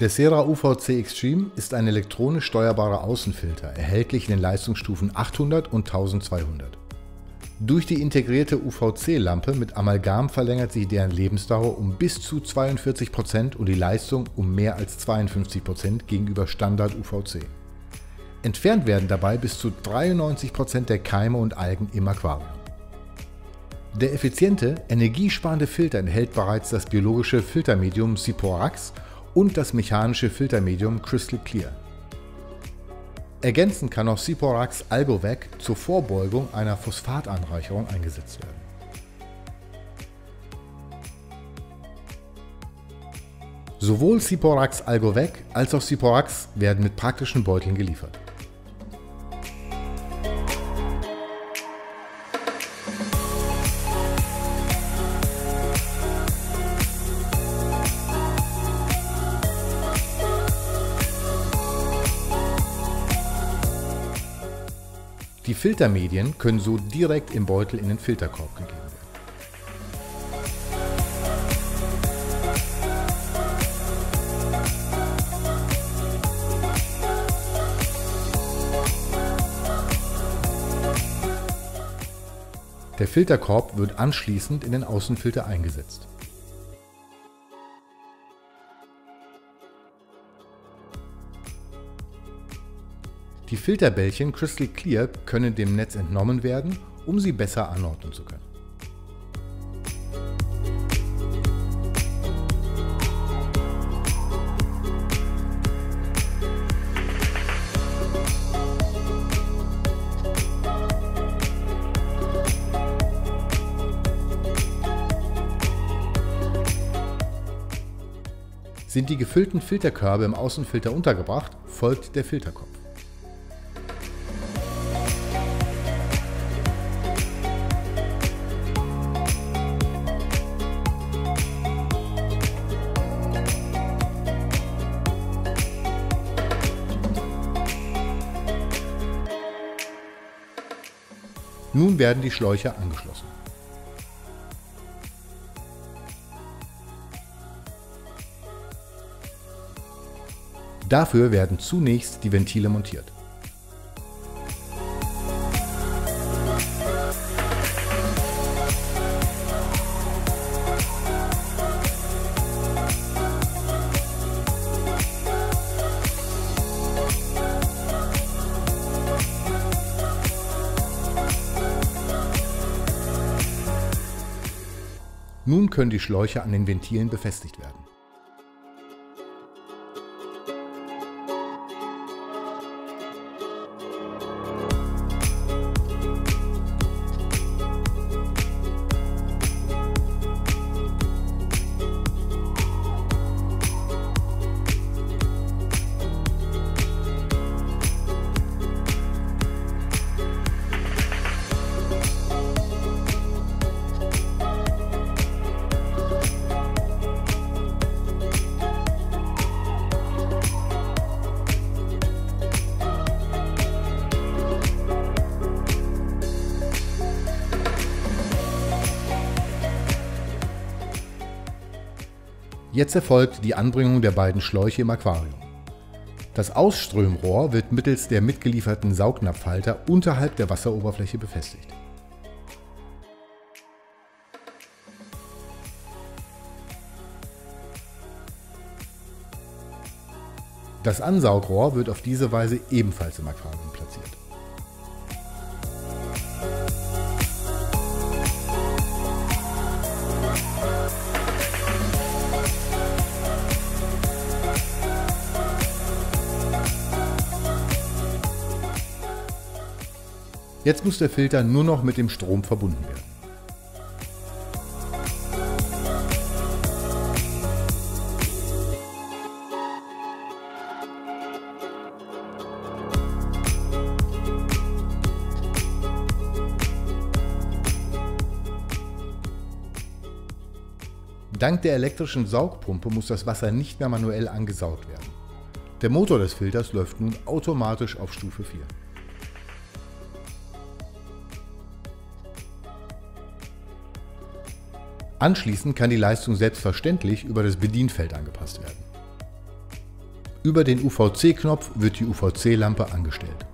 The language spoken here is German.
Der Sera UVC Extreme ist ein elektronisch steuerbarer Außenfilter, erhältlich in den Leistungsstufen 800 und 1200. Durch die integrierte UVC-Lampe mit Amalgam verlängert sich deren Lebensdauer um bis zu 42% und die Leistung um mehr als 52% gegenüber Standard-UVC. Entfernt werden dabei bis zu 93% der Keime und Algen im Aquarium. Der effiziente, energiesparende Filter enthält bereits das biologische Filtermedium Siporax und das mechanische Filtermedium Crystal Clear. Ergänzend kann auch Siporax Algovec zur Vorbeugung einer Phosphatanreicherung eingesetzt werden. Sowohl Siporax Algovec als auch Siporax werden mit praktischen Beuteln geliefert. Die Filtermedien können so direkt im Beutel in den Filterkorb gegeben werden. Der Filterkorb wird anschließend in den Außenfilter eingesetzt. Die Filterbällchen Crystal Clear können dem Netz entnommen werden, um sie besser anordnen zu können. Sind die gefüllten Filterkörbe im Außenfilter untergebracht, folgt der Filterkopf. Nun werden die Schläuche angeschlossen. Dafür werden zunächst die Ventile montiert. Nun können die Schläuche an den Ventilen befestigt werden. Jetzt erfolgt die Anbringung der beiden Schläuche im Aquarium. Das Ausströmrohr wird mittels der mitgelieferten Saugnapfhalter unterhalb der Wasseroberfläche befestigt. Das Ansaugrohr wird auf diese Weise ebenfalls im Aquarium platziert. Jetzt muss der Filter nur noch mit dem Strom verbunden werden. Dank der elektrischen Saugpumpe muss das Wasser nicht mehr manuell angesaugt werden. Der Motor des Filters läuft nun automatisch auf Stufe 4. Anschließend kann die Leistung selbstverständlich über das Bedienfeld angepasst werden. Über den UVC-Knopf wird die UVC-Lampe angestellt.